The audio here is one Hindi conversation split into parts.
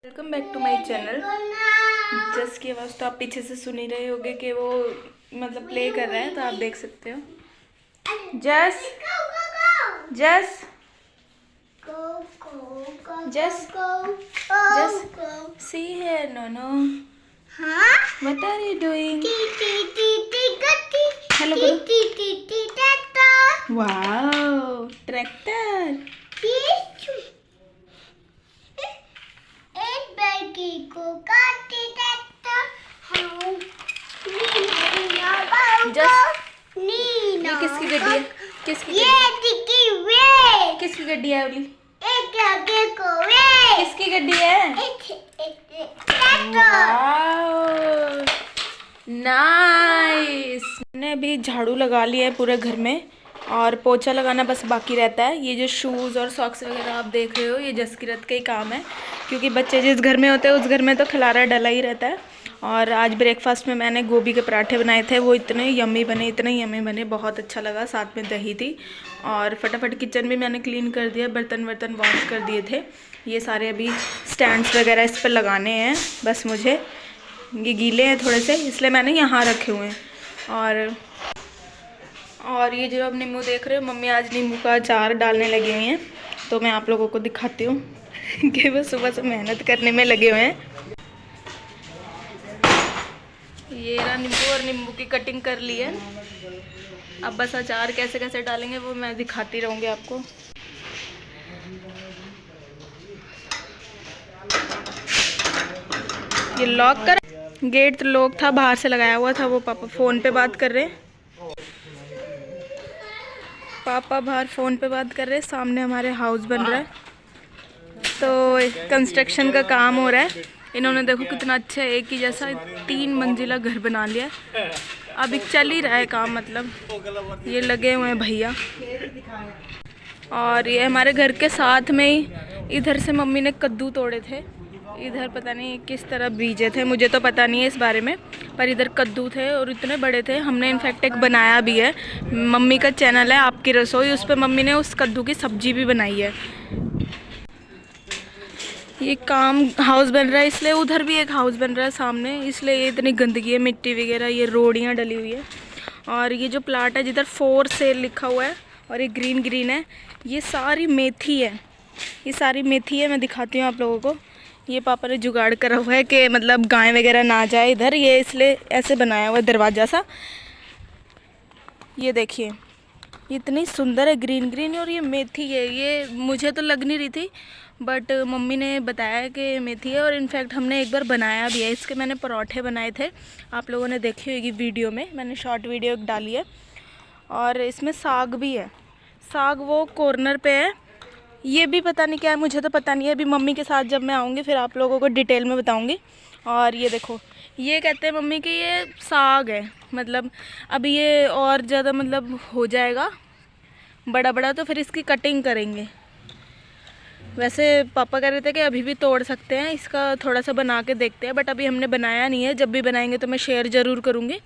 Welcome back to my channel. जस की आवाज़ तो आप पीछे से सुन ही रहे होगे कि वो मतलब प्ले कर रहे हैं, तो आप देख सकते हो। जस जस जस जस सी है no no. What are you doing? Hello करो। Wow, tractor. ये किसकी गड्डी है? किसकी गड्डी है वाली? किसकी गड्डी है? नाइस। मैंने अभी झाड़ू लगा लिया है पूरे घर में और पोछा लगाना बस बाकी रहता है। ये जो शूज़ और सॉक्स वगैरह आप देख रहे हो, ये जसकीरत का ही काम है, क्योंकि बच्चे जिस घर में होते हैं उस घर में तो खिलारा डला ही रहता है। और आज ब्रेकफास्ट में मैंने गोभी के पराठे बनाए थे, वो इतने यम्मी बने, बहुत अच्छा लगा। साथ में दही थी और फटाफट किचन भी मैंने क्लीन कर दिया, बर्तन वॉश कर दिए थे। ये सारे अभी स्टैंड्स वगैरह इस पर लगाने हैं बस मुझे। ये गीले हैं थोड़े से, इसलिए मैंने यहाँ रखे हुए हैं। और ये जो आप नींबू देख रहे हो, मम्मी आज नींबू का अचार डालने लगी हुई हैं, तो मैं आप लोगों को दिखाती हूँ कि वो सुबह से मेहनत करने में लगे हुए हैं। ये रहा नींबू, और नींबू की कटिंग कर ली है। अब बस अचार कैसे कैसे डालेंगे वो मैं दिखाती रहूँगी आपको। ये लॉक कर, गेट तो लॉक था, बाहर से लगाया हुआ था। वो पापा फ़ोन पे बात कर रहे हैं, पापा बाहर फ़ोन पे बात कर रहे हैं। सामने हमारे हाउस बन रहा है, तो कंस्ट्रक्शन का काम हो रहा है। इन्होंने देखो कितना अच्छा एक ही जैसा 3 मंजिला घर बना लिया। अभी चल ही रहा है काम, मतलब ये लगे हुए हैं भैया। और ये हमारे घर के साथ में ही इधर से मम्मी ने कद्दू तोड़े थे। इधर पता नहीं किस तरह बीजे थे, मुझे तो पता नहीं है इस बारे में, पर इधर कद्दू थे और इतने बड़े थे। हमने इनफैक्ट एक बनाया भी है, मम्मी का चैनल है आपकी रसोई, उस पर मम्मी ने उस कद्दू की सब्जी भी बनाई है। ये काम हाउस बन रहा है, इसलिए उधर भी एक हाउस बन रहा है सामने, इसलिए ये इतनी गंदगी है, मिट्टी वगैरह, ये रोड़ियाँ डली हुई है। और ये जो प्लाट है जिधर फॉर सेल लिखा हुआ है और ये ग्रीन ग्रीन है, ये सारी मेथी है। ये सारी मेथी है, मैं दिखाती हूँ आप लोगों को। ये पापा ने जुगाड़ करा हुआ है कि मतलब गाय वगैरह ना जाए इधर, ये इसलिए ऐसे बनाया हुआ है दरवाज़ा सा। ये देखिए इतनी सुंदर है, ग्रीन ग्रीन। और ये मेथी है, ये मुझे तो लग नहीं रही थी, बट मम्मी ने बताया कि मेथी है। और इनफैक्ट हमने एक बार बनाया भी है, इसके मैंने पराठे बनाए थे, आप लोगों ने देखी होगी वीडियो में, मैंने शॉर्ट वीडियो डाली है। और इसमें साग भी है, साग वो कॉर्नर पे है, ये भी पता नहीं क्या है, मुझे तो पता नहीं है। अभी मम्मी के साथ जब मैं आऊँगी फिर आप लोगों को डिटेल में बताऊँगी। और ये देखो, ये कहते हैं मम्मी कि ये साग है, मतलब अभी ये और ज़्यादा मतलब हो जाएगा बड़ा बड़ा, तो फिर इसकी कटिंग करेंगे। वैसे पापा कह रहे थे कि अभी भी तोड़ सकते हैं, इसका थोड़ा सा बना के देखते हैं, बट अभी हमने बनाया नहीं है। जब भी बनाएंगे तो मैं शेयर ज़रूर करूँगी।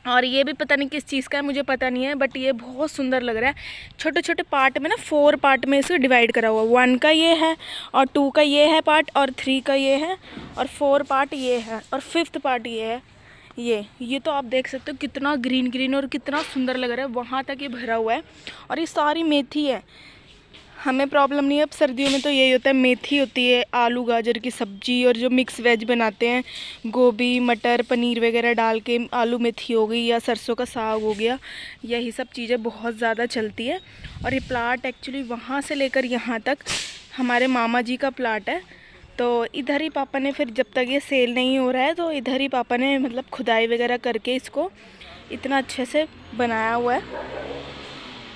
और ये भी पता नहीं किस चीज़ का है, मुझे पता नहीं है, बट ये बहुत सुंदर लग रहा है। छोटे छोटे पार्ट में ना, 4 पार्ट में इसे डिवाइड करा हुआ। 1 का ये है, और 2 का ये है पार्ट, और 3 का ये है, और 4 पार्ट ये है, और 5th पार्ट ये है। ये तो आप देख सकते हो कितना ग्रीन ग्रीन और कितना सुंदर लग रहा है, वहाँ तक ये भरा हुआ है। और ये सारी मेथी है, हमें प्रॉब्लम नहीं है। अब सर्दियों में तो यही होता है, मेथी होती है, आलू गाजर की सब्ज़ी, और जो मिक्स वेज बनाते हैं, गोभी मटर पनीर वगैरह डाल के, आलू मेथी हो गई या सरसों का साग हो गया, यही सब चीज़ें बहुत ज़्यादा चलती है। और ये प्लाट एक्चुअली वहाँ से लेकर यहाँ तक हमारे मामा जी का प्लाट है, तो इधर ही पापा ने फिर, जब तक ये सेल नहीं हो रहा है तो इधर ही पापा ने मतलब खुदाई वगैरह करके इसको इतना अच्छे से बनाया हुआ है।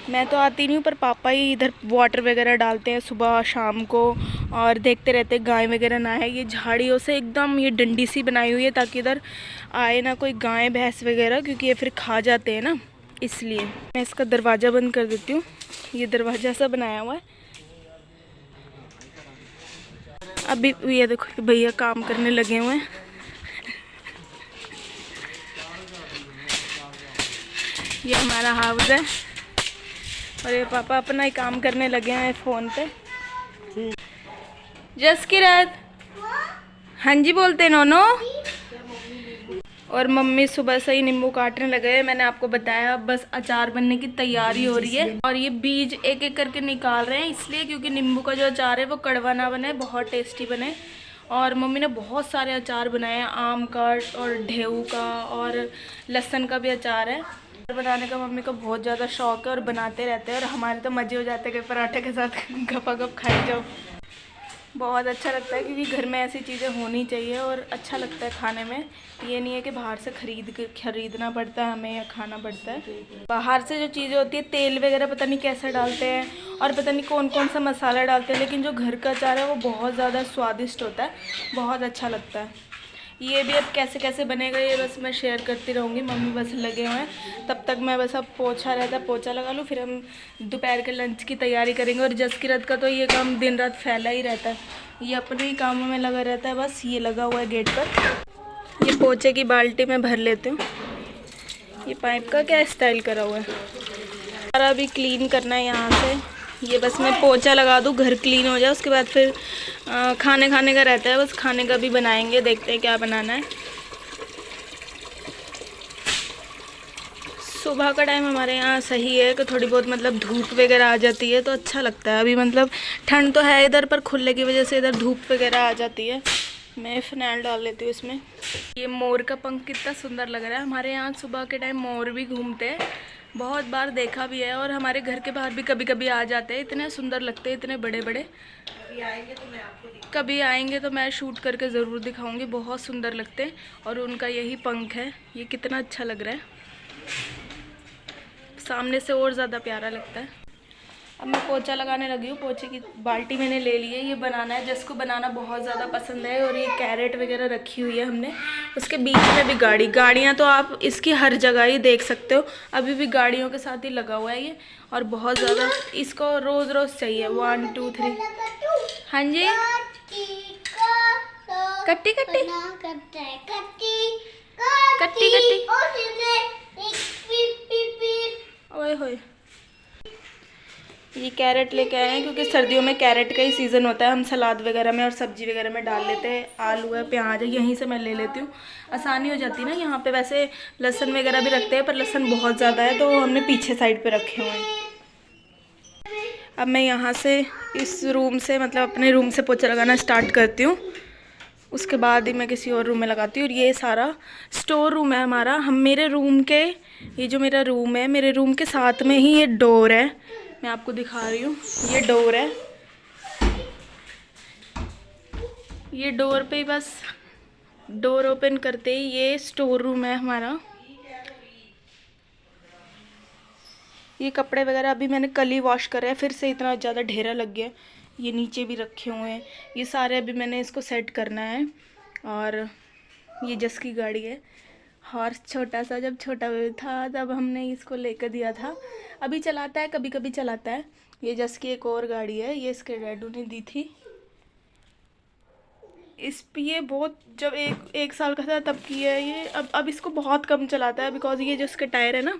मैं तो आती नहीं हूँ, पर पापा ही इधर वाटर वगैरह डालते हैं सुबह शाम को, और देखते रहते गाय वगैरह ना है। ये झाड़ियों से एकदम ये डंडी सी बनाई हुई है ताकि इधर आए ना कोई गाय भैंस वगैरह, क्योंकि ये फिर खा जाते हैं ना, इसलिए। मैं इसका दरवाज़ा बंद कर देती हूँ, ये दरवाज़ा सा बनाया हुआ है। अभी ये देखो कि भैया काम करने लगे हुए हैं। ये हमारा हाउस है और ये पापा अपना ही काम करने लगे हैं फ़ोन पे। जसकीरत हाँ जी बोलते नोनो। और मम्मी सुबह से ही नींबू काटने लगे हैं। मैंने आपको बताया बस अचार बनने की तैयारी हो रही है। और ये बीज एक एक करके निकाल रहे हैं, इसलिए क्योंकि नींबू का जो अचार है वो कड़वा ना बने, बहुत टेस्टी बने। और मम्मी ने बहुत सारे अचार बनाए हैं, आम का और ढेऊ का और लहसुन का भी अचार है। बनाने का मम्मी को बहुत ज़्यादा शौक है और बनाते रहते हैं। और हमारे तो मज़े हो जाते हैं कि पराठे के साथ गपागप खाई जाओ। बहुत अच्छा लगता है क्योंकि घर में ऐसी चीज़ें होनी चाहिए और अच्छा लगता है खाने में। ये नहीं है कि बाहर से खरीदना पड़ता है हमें या खाना पड़ता है। बाहर से जो चीज़ें होती है तेल वगैरह पता नहीं कैसे डालते हैं और पता नहीं कौन कौन सा मसाला डालते हैं, लेकिन जो घर का अचार है वो बहुत ज़्यादा स्वादिष्ट होता है, बहुत अच्छा लगता है। ये भी अब कैसे कैसे बनेगा ये बस मैं शेयर करती रहूँगी। मम्मी बस लगे हुए हैं, तब तक मैं बस अब पोछा रहता है पोछा लगा लूँ, फिर हम दोपहर के लंच की तैयारी करेंगे। और जसकीरत का तो ये काम दिन रात फैला ही रहता है, ये अपने ही कामों में लगा रहता है। बस ये लगा हुआ है गेट पर। ये पोछे की बाल्टी में भर लेती हूँ। ये पाइप का क्या स्टाइल करा हुआ है, सारा अभी क्लीन करना है यहाँ से। ये बस मैं पोछा लगा दूँ, घर क्लीन हो जाए, उसके बाद फिर खाने का रहता है। बस खाने का भी बनाएंगे, देखते हैं क्या बनाना है। सुबह का टाइम हमारे यहाँ सही है कि थोड़ी बहुत मतलब धूप वगैरह आ जाती है तो अच्छा लगता है। अभी मतलब ठंड तो है इधर, पर खुले की वजह से इधर धूप वगैरह आ जाती है। मैं फिनाइल डाल लेती हूँ इसमें। ये मोर का पंख कितना सुंदर लग रहा है। हमारे यहाँ सुबह के टाइम मोर भी घूमते हैं, बहुत बार देखा भी है। और हमारे घर के बाहर भी कभी कभी आ जाते हैं, इतने सुंदर लगते हैं, इतने बड़े बड़े। कभी आएंगे तो मैं शूट करके ज़रूर दिखाऊंगी, बहुत सुंदर लगते हैं। और उनका यही पंख है, ये कितना अच्छा लग रहा है, सामने से और ज़्यादा प्यारा लगता है। अब मैं पोछा लगाने लगी हूँ। पोछे की बाल्टी मैंने ले ली है, ये बनाना है। जिसको बनाना बहुत ज़्यादा पसंद है। और ये कैरेट वगैरह रखी हुई है हमने, उसके बीच में भी गाड़ियाँ तो आप इसकी हर जगह ही देख सकते हो, अभी भी गाड़ियों के साथ ही लगा हुआ है ये। और बहुत ज़्यादा इसको रोज़ रोज़ चाहिए। 1 2 3। हाँ जी कट्टी कट्टी कट्टी कट्टी ओए होए। ये कैरेट लेके आए हैं क्योंकि सर्दियों में कैरेट का ही सीज़न होता है। हम सलाद वगैरह में और सब्जी वगैरह में डाल लेते हैं। आलू है, प्याज है, यहीं से मैं ले लेती हूँ, आसानी हो जाती है ना। यहाँ पे वैसे लहसुन वगैरह भी रखते हैं, पर लहसुन बहुत ज़्यादा है तो हमने पीछे साइड पे रखे हुए हैं। अब मैं यहाँ से इस रूम से मतलब अपने रूम से पोछा लगाना स्टार्ट करती हूँ, उसके बाद ही मैं किसी और रूम में लगाती हूँ। और ये सारा स्टोर रूम है हमारा। हम मेरे रूम के, ये जो मेरा रूम है, मेरे रूम के साथ में ही ये डोर है, मैं आपको दिखा रही हूँ। ये डोर है, ये डोर पे ही बस डोर ओपन करते ही ये स्टोर रूम है हमारा। ये कपड़े वगैरह अभी मैंने कल ही वॉश करे हैं, फिर से इतना ज़्यादा ढेरा लग गया। ये नीचे भी रखे हुए हैं, ये सारे अभी मैंने इसको सेट करना है। और ये जस की गाड़ी है, हॉर्स छोटा सा, जब छोटा था तब हमने इसको लेकर दिया था। अभी चलाता है, कभी कभी चलाता है। ये जस की एक और गाड़ी है, ये इसके डैडू ने दी थी। ये बहुत जब एक साल का था तब की है ये। अब इसको बहुत कम चलाता है, बिकॉज ये जो इसके टायर है ना,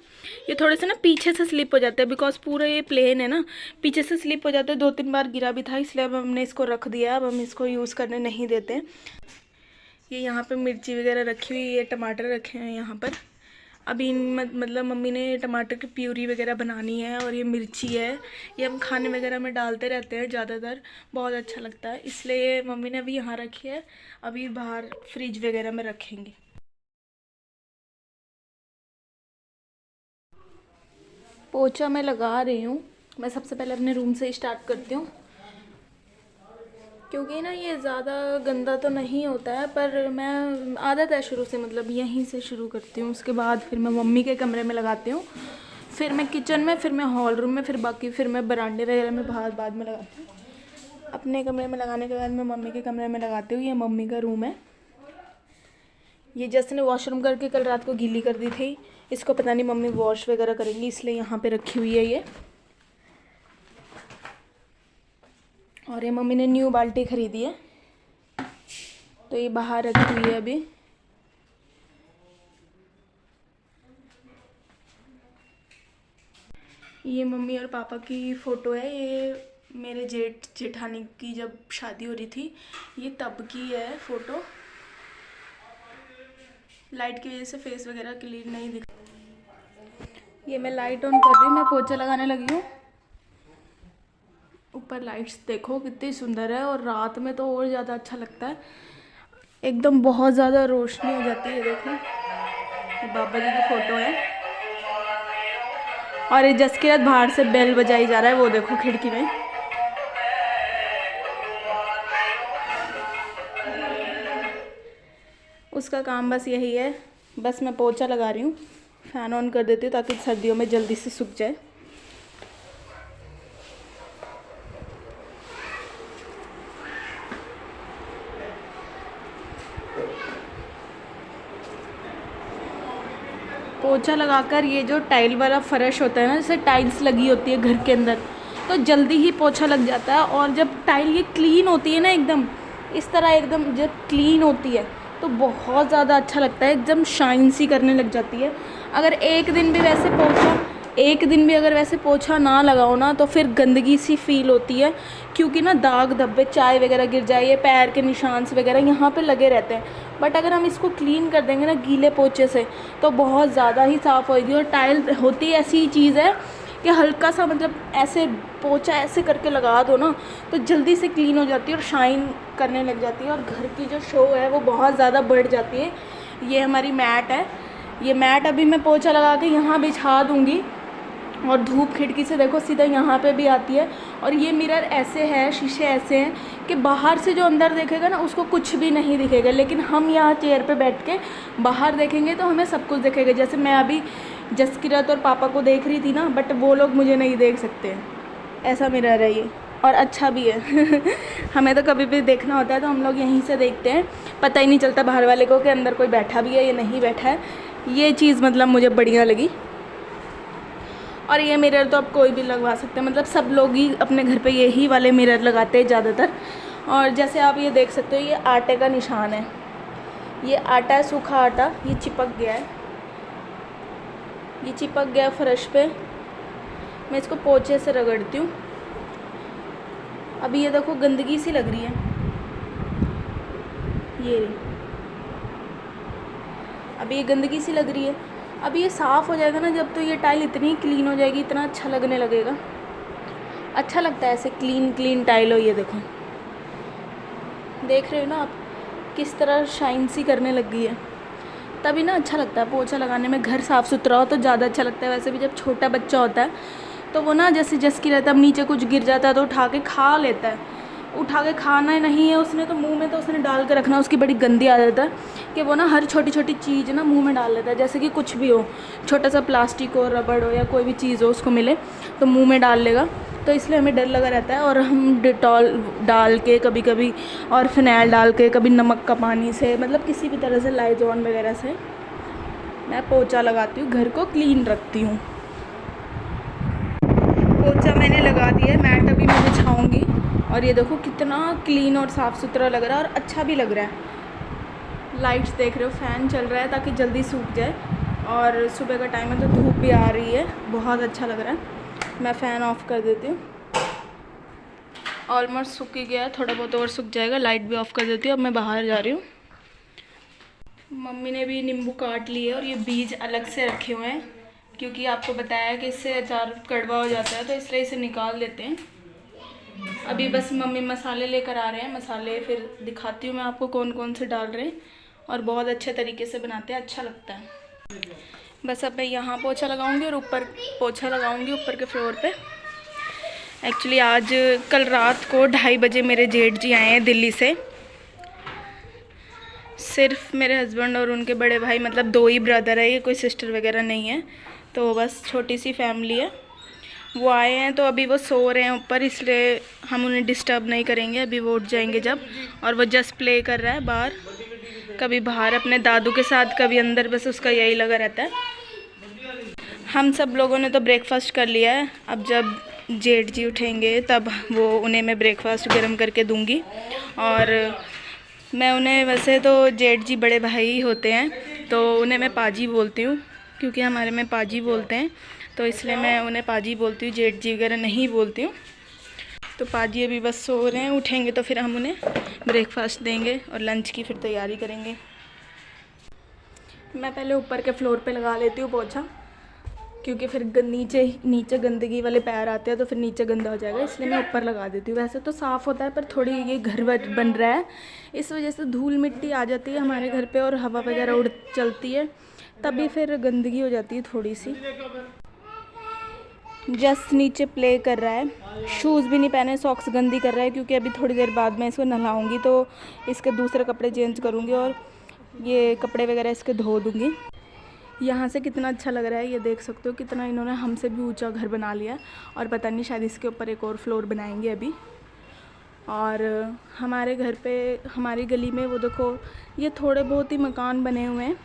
ये थोड़े से ना पीछे से स्लिप हो जाते हैं। बिकॉज पूरा ये प्लेन है ना, पीछे से स्लिप हो जाते हैं। 2-3 बार गिरा भी था, इसलिए अब हमने इसको रख दिया। अब हम इसको यूज़ करने नहीं देते। ये यहाँ पे मिर्ची वगैरह रखी हुई है, टमाटर रखे हैं यहाँ पर। अभी मतलब मम्मी ने टमाटर की प्यूरी वगैरह बनानी है। और ये मिर्ची है, ये हम खाने वगैरह में डालते रहते हैं ज़्यादातर, बहुत अच्छा लगता है, इसलिए मम्मी ने अभी यहाँ रखी है। अभी बाहर फ्रिज वगैरह में रखेंगे। पोछा मैं लगा रही हूँ। मैं सबसे पहले अपने रूम से स्टार्ट करती हूँ, क्योंकि ना ये ज़्यादा गंदा तो नहीं होता है, पर मैं आदत है शुरू से, मतलब यहीं से शुरू करती हूँ। उसके बाद फिर मैं मम्मी के कमरे में लगाती हूँ, फिर मैं किचन में, फिर मैं हॉल रूम में, फिर बाकी फिर मैं बरामदे वगैरह में बाहर बाद में लगाती हूँ। अपने कमरे में लगाने के बाद मैं मम्मी के कमरे में लगाती हूँ। ये मम्मी का रूम है। ये जैसे ने वॉशरूम करके कल रात को गीली कर दी थी, इसको पता नहीं मम्मी वॉश वगैरह करेंगी, इसलिए यहाँ पे रखी हुई है ये। और ये मम्मी ने न्यू बाल्टी ख़रीदी है, तो ये बाहर रखी हुई है अभी। ये मम्मी और पापा की फ़ोटो है, ये मेरे जेठ जेठानी की जब शादी हो रही थी, ये तब की है फ़ोटो। लाइट की वजह से फेस वगैरह क्लियर नहीं दिख। ये मैं लाइट ऑन कर रही हूँ, मैं पोछा लगाने लगी हूँ। ऊपर लाइट्स देखो कितनी सुंदर है, और रात में तो और ज़्यादा अच्छा लगता है, एकदम बहुत ज़्यादा रोशनी हो जाती है। देखो ये बाबा जी की फ़ोटो है, और ये जसकिरत बाहर से बेल बजाई जा रहा है, वो देखो खिड़की में। उसका काम बस यही है, बस मैं पोछा लगा रही हूँ। फ़ैन ऑन कर देती हूँ ताकि सर्दियों में जल्दी से सूख जाए। पोछा लगाकर ये जो टाइल वाला फर्श होता है ना, जैसे टाइल्स लगी होती है घर के अंदर, तो जल्दी ही पोछा लग जाता है। और जब टाइल ये क्लीन होती है ना, एकदम इस तरह एकदम जब क्लीन होती है तो बहुत ज़्यादा अच्छा लगता है, एकदम शाइन सी करने लग जाती है। अगर एक दिन भी वैसे पोछा ना लगाओ ना, तो फिर गंदगी सी फील होती है, क्योंकि ना दाग धब्बे, चाय वगैरह गिर जाए, ये पैर के निशान वगैरह यहाँ पे लगे रहते हैं। बट अगर हम इसको क्लीन कर देंगे ना गीले पोछे से, तो बहुत ज़्यादा ही साफ़ होगी। और टाइल होती ऐसी चीज़ है कि हल्का सा मतलब ऐसे पोछा ऐसे करके लगा दो ना, तो जल्दी से क्लीन हो जाती है और शाइन करने लग जाती है, और घर की जो शो है वो बहुत ज़्यादा बढ़ जाती है। ये हमारी मैट है, ये मैट अभी मैं पोछा लगा के यहाँ बिछा दूँगी, और धूप खिड़की से देखो सीधा यहाँ पे भी आती है। और ये मिरर ऐसे है, शीशे ऐसे हैं कि बाहर से जो अंदर देखेगा ना उसको कुछ भी नहीं दिखेगा, लेकिन हम यहाँ चेयर पे बैठ के बाहर देखेंगे तो हमें सब कुछ दिखेगा। जैसे मैं अभी जसकिरत और पापा को देख रही थी ना, बट वो लोग मुझे नहीं देख सकते हैं, ऐसा मिरर है ये, और अच्छा भी है। हमें तो कभी भी देखना होता है तो हम लोग यहीं से देखते हैं, पता ही नहीं चलता बाहर वाले को कि अंदर कोई बैठा भी है या नहीं बैठा है। ये चीज़ मतलब मुझे बढ़िया लगी। और ये मिरर तो अब कोई भी लगवा सकते हैं, मतलब सब लोग ही अपने घर पे यही वाले मिरर लगाते हैं ज़्यादातर। और जैसे आप ये देख सकते हो, ये आटे का निशान है, ये आटा है, सूखा आटा, ये चिपक गया है, ये चिपक गया फर्श पे। मैं इसको पोछे से रगड़ती हूँ। अभी ये देखो गंदगी सी लग रही है, ये अभी ये गंदगी सी लग रही है। अभी ये साफ़ हो जाएगा ना जब, तो ये टाइल इतनी क्लीन हो जाएगी, इतना अच्छा लगने लगेगा। अच्छा लगता है ऐसे क्लीन टाइल हो। ये देखो, देख रहे हो ना आप किस तरह शाइन सी करने लग गई है, तभी ना अच्छा लगता है पोछा लगाने में। घर साफ़ सुथरा हो तो ज़्यादा अच्छा लगता है। वैसे भी जब छोटा बच्चा होता है तो वो ना जैसे जस की रहता है, अब नीचे कुछ गिर जाता है तो उठा के खा लेता है। उठा के खाना नहीं है उसने तो मुंह में तो उसने डाल के रखना। उसकी बड़ी गंदी आदत है कि वो ना हर छोटी छोटी चीज़ ना मुंह में डाल लेता है, जैसे कि कुछ भी हो, छोटा सा प्लास्टिक हो, रबड़ हो, या कोई भी चीज़ हो उसको मिले तो मुंह में डाल लेगा। तो इसलिए हमें डर लगा रहता है, और हम डिटॉल डाल के कभी कभी, और फिनाइल डाल के, कभी नमक का पानी से, मतलब किसी भी तरह से, लाइजॉन वगैरह से मैं पोछा लगाती हूँ, घर को क्लीन रखती हूँ। पोछा मैंने लगा दिया है, मैट अभी मैं बिछाऊँगी। और ये देखो कितना क्लीन और साफ़ सुथरा लग रहा है, और अच्छा भी लग रहा है। लाइट्स देख रहे हो, फ़ैन चल रहा है ताकि जल्दी सूख जाए, और सुबह का टाइम है तो धूप भी आ रही है, बहुत अच्छा लग रहा है। मैं फ़ैन ऑफ़ कर देती हूँ। ऑलमोस्ट सूख ही गया है, थोड़ा बहुत और सूख जाएगा। लाइट भी ऑफ़ कर देती हूँ। अब मैं बाहर जा रही हूँ। मम्मी ने भी नींबू काट लिए, और ये बीज अलग से रखे हुए हैं, क्योंकि आपको बताया कि इससे अचार कड़वा हो जाता है, तो इसलिए इसे निकाल देते हैं। अभी बस मम्मी मसाले लेकर आ रहे हैं, मसाले फिर दिखाती हूँ मैं आपको कौन कौन से डाल रहे हैं, और बहुत अच्छे तरीके से बनाते हैं, अच्छा लगता है। बस अब मैं यहाँ पोछा लगाऊंगी और ऊपर पोछा लगाऊंगी ऊपर के फ्लोर पे। एक्चुअली आज कल रात को 2:30 बजे मेरे जेठ जी आए हैं दिल्ली से। सिर्फ मेरे हस्बैंड और उनके बड़े भाई, मतलब 2 ही ब्रदर है, ये कोई सिस्टर वगैरह नहीं है, तो बस छोटी सी फैमिली है। वो आए हैं तो अभी वो सो रहे हैं ऊपर, इसलिए हम उन्हें डिस्टर्ब नहीं करेंगे। अभी वो उठ जाएंगे जब, और वो जस्ट प्ले कर रहा है बाहर, कभी बाहर अपने दादू के साथ, कभी अंदर, बस उसका यही लगा रहता है। हम सब लोगों ने तो ब्रेकफास्ट कर लिया है। अब जब जेठ जी उठेंगे तब वो उन्हें मैं ब्रेकफास्ट गर्म करके दूंगी। और मैं उन्हें, वैसे तो जेठ जी बड़े भाई ही होते हैं, तो उन्हें मैं पाजी बोलती हूँ, क्योंकि हमारे में पाजी बोलते हैं, तो इसलिए मैं उन्हें पाजी बोलती हूँ, जेठ जी वगैरह नहीं बोलती हूँ। तो पाजी अभी बस सो रहे हैं, उठेंगे तो फिर हम उन्हें ब्रेकफास्ट देंगे और लंच की फिर तैयारी करेंगे। मैं पहले ऊपर के फ्लोर पे लगा लेती हूँ पोछा, क्योंकि फिर नीचे गंदगी वाले पैर आते हैं तो फिर नीचे गंदा हो जाएगा, इसलिए मैं ऊपर लगा देती हूँ। वैसे तो साफ़ होता है पर थोड़ी ये घर बन रहा है, इस वजह से धूल मिट्टी आ जाती है हमारे घर पे और हवा वगैरह उड़ चलती है, तभी फिर गंदगी हो जाती है थोड़ी सी। जस्ट नीचे प्ले कर रहा है, शूज़ भी नहीं पहने, सॉक्स गंदी कर रहा है, क्योंकि अभी थोड़ी देर बाद मैं इसको नहलाऊँगी तो इसके दूसरे कपड़े चेंज करूँगी और ये कपड़े वगैरह इसके धो दूँगी। यहाँ से कितना अच्छा लग रहा है, ये देख सकते हो कितना इन्होंने हमसे भी ऊंचा घर बना लिया, और पता नहीं शायद इसके ऊपर एक और फ्लोर बनाएंगे अभी। और हमारे घर पे हमारी गली में वो देखो ये थोड़े बहुत ही मकान बने हुए हैं।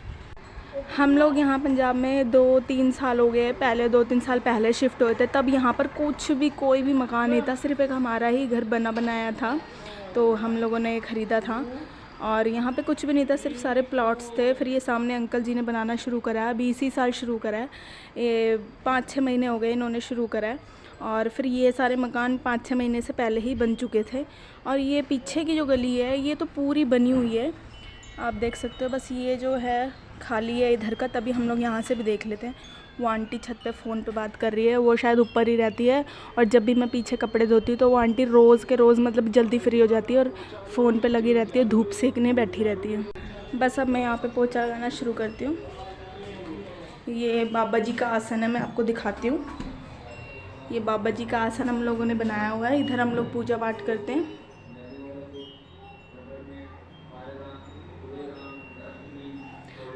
हम लोग यहाँ पंजाब में 2-3 साल हो गए, पहले 2-3 साल पहले शिफ्ट हुए थे, तब यहाँ पर कोई भी मकान नहीं था, सिर्फ एक हमारा ही घर बनाया था, तो हम लोगों ने ख़रीदा था। और यहाँ पे कुछ भी नहीं था, सिर्फ सारे प्लॉट्स थे। फिर ये सामने अंकल जी ने बनाना शुरू करा है, अभी इसी साल शुरू करा है, ये 5-6 महीने हो गए इन्होंने शुरू करा है। और फिर ये सारे मकान 5-6 महीने से पहले ही बन चुके थे। और ये पीछे की जो गली है ये तो पूरी बनी हुई है, आप देख सकते हो, बस ये जो है खाली है इधर का। तभी हम लोग यहाँ से भी देख लेते हैं। वो आंटी छत पे फ़ोन पे बात कर रही है, वो शायद ऊपर ही रहती है, और जब भी मैं पीछे कपड़े धोती हूँ तो वो आंटी रोज़ के रोज़ मतलब जल्दी फ्री हो जाती है और फ़ोन पे लगी रहती है, धूप सेकने बैठी रहती है। बस अब मैं यहाँ पे पोछा लगाना शुरू करती हूँ। ये बाबा जी का आसन है, मैं आपको दिखाती हूँ। ये बाबा जी का आसन हम लोगों ने बनाया हुआ है, इधर हम लोग पूजा पाठ करते हैं।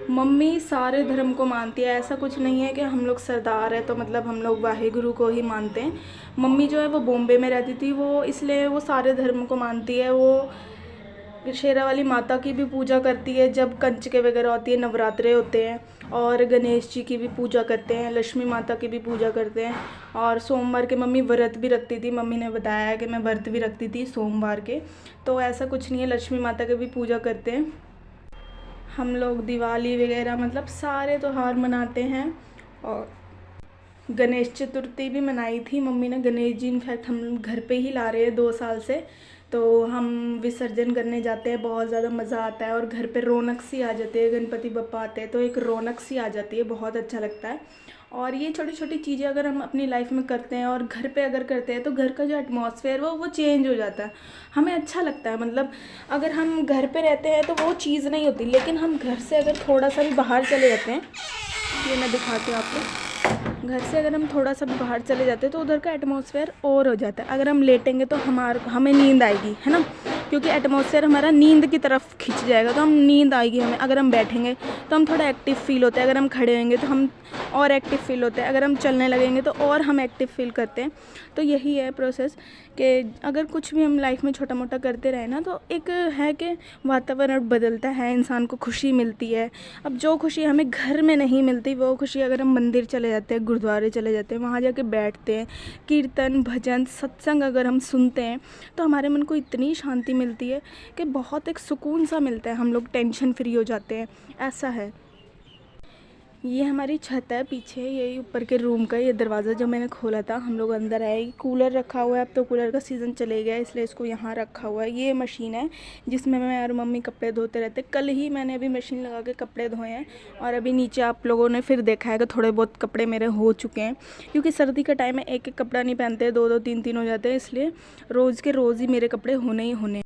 मम्मी सारे धर्म को मानती है, ऐसा कुछ नहीं है कि हम लोग सरदार है तो मतलब हम लोग वाहेगुरु को ही मानते हैं। मम्मी जो है वो बॉम्बे में रहती थी, वो इसलिए वो सारे धर्म को मानती है। वो शेरावाली माता की भी पूजा करती है जब कंचके वगैरह होती है, नवरात्रे होते हैं, और गणेश जी की भी पूजा करते हैं, लक्ष्मी माता की भी पूजा करते हैं। और सोमवार के मम्मी व्रत भी रखती थी, मम्मी ने बताया कि मैं व्रत भी रखती थी सोमवार के, तो ऐसा कुछ नहीं है, लक्ष्मी माता की भी पूजा करते हैं। हम लोग दिवाली वगैरह मतलब सारे त्यौहार मनाते हैं। और गणेश चतुर्थी भी मनाई थी मम्मी ने, गणेश जी इनफैक्ट हम घर पे ही ला रहे हैं 2 साल से, तो हम विसर्जन करने जाते हैं, बहुत ज़्यादा मज़ा आता है और घर पे रौनक सी आ जाती है। गणपति बप्पा आते हैं तो एक रौनक सी आ जाती है, बहुत अच्छा लगता है। और ये छोटी छोटी चीज़ें अगर हम अपनी लाइफ में करते हैं और घर पे अगर करते हैं तो घर का जो एटमॉस्फेयर वो चेंज हो जाता है, हमें अच्छा लगता है। मतलब अगर हम घर पे रहते हैं तो वो चीज़ नहीं होती, लेकिन हम घर से अगर थोड़ा सा भी बाहर चले जाते हैं, ये मैं दिखाती हूँ आपको, घर से अगर हम थोड़ा सा भी बाहर चले जाते हैं तो उधर का एटमॉस्फेयर और हो जाता है। अगर हम लेटेंगे तो हमें नींद आएगी, है ना, क्योंकि एटमॉस्फेयर हमारा नींद की तरफ खिंच जाएगा, तो हम नींद आएगी हमें। अगर हम बैठेंगे तो हम थोड़ा एक्टिव फील होते हैं, अगर हम खड़े होंगे तो हम और एक्टिव फील होते हैं, अगर हम चलने लगेंगे तो और हम एक्टिव फील करते हैं। तो यही है प्रोसेस कि अगर कुछ भी हम लाइफ में छोटा मोटा करते रहे ना, तो एक है कि वातावरण बदलता है, इंसान को खुशी मिलती है। अब जो खुशी हमें घर में नहीं मिलती, वो खुशी अगर हम मंदिर चले जाते हैं, गुरुद्वारे चले जाते हैं, वहाँ जाके बैठते हैं, कीर्तन भजन सत्संग अगर हम सुनते हैं तो हमारे मन को इतनी शांति मिलती है कि बहुत एक सुकून सा मिलता है, हम लोग टेंशन फ्री हो जाते हैं, ऐसा है। ये हमारी छत है पीछे, यही ऊपर के रूम का ये दरवाज़ा जो मैंने खोला था, हम लोग अंदर आए। कूलर रखा हुआ है, अब तो कूलर का सीज़न चले गया इसलिए इसको यहाँ रखा हुआ है। ये मशीन है जिसमें मैं और मम्मी कपड़े धोते रहते। कल ही मैंने अभी मशीन लगा के कपड़े धोए हैं, और अभी नीचे आप लोगों ने फिर देखा है कि थोड़े बहुत कपड़े मेरे हो चुके हैं, क्योंकि सर्दी का टाइम है, एक एक कपड़ा नहीं पहनते, 2-2 3-3 हो जाते हैं, इसलिए रोज़ के रोज़ ही मेरे कपड़े होने ही होने।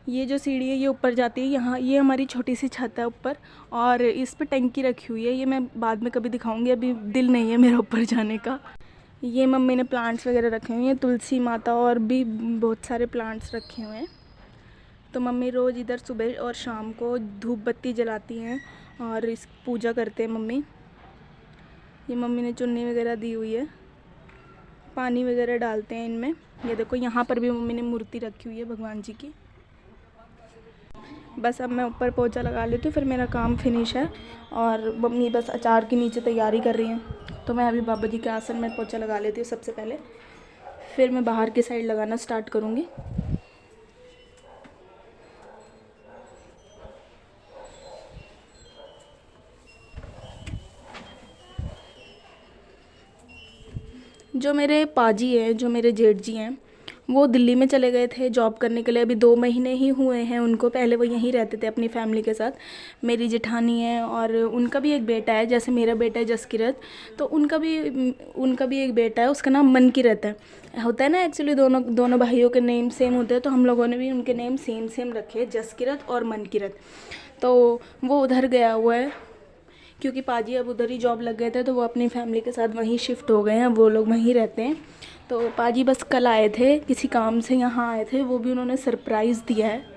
ये जो सीढ़ी है ये ऊपर जाती है, यहाँ ये हमारी छोटी सी छत है ऊपर, और इस पे टंकी रखी हुई है, ये मैं बाद में कभी दिखाऊंगी, अभी दिल नहीं है मेरा ऊपर जाने का। ये मम्मी ने प्लांट्स वगैरह रखे हुए हैं, तुलसी माता और भी बहुत सारे प्लांट्स रखे हुए हैं। तो मम्मी रोज़ इधर सुबह और शाम को धूप बत्ती जलाती हैं और इस पूजा करते हैं मम्मी। ये मम्मी ने चुन्नी वगैरह दी हुई है, पानी वगैरह डालते हैं इनमें। ये देखो यहाँ पर भी मम्मी ने मूर्ति रखी हुई है भगवान जी की। बस अब मैं ऊपर पोछा लगा लेती हूँ, फिर मेरा काम फिनिश है। और मम्मी बस अचार की नीचे तैयारी कर रही हैं, तो मैं अभी बाबा जी के आसन में पोछा लगा लेती हूँ सबसे पहले, फिर मैं बाहर की साइड लगाना स्टार्ट करूँगी। जो मेरे पाजी हैं, जो मेरे जेठ जी हैं, वो दिल्ली में चले गए थे जॉब करने के लिए, अभी 2 महीने ही हुए हैं उनको। पहले वो यहीं रहते थे अपनी फैमिली के साथ। मेरी जेठानी है और उनका भी एक बेटा है, जैसे मेरा बेटा है जसकिरत, तो उनका भी एक बेटा है, उसका नाम मनकिरत है। होता है ना एक्चुअली दोनों भाइयों के नेम सेम होते हैं, तो हम लोगों ने भी उनके नेम सेम सेम रखे, जसकिरत और मनकिरत। तो वो उधर गया हुआ है क्योंकि पाजी अब उधर ही जॉब लग गए थे, तो वो अपनी फैमिली के साथ वहीं शिफ्ट हो गए हैं, वो लोग वहीं रहते हैं। तो पाजी बस कल आए थे, किसी काम से यहाँ आए थे, वो भी उन्होंने सरप्राइज़ दिया है।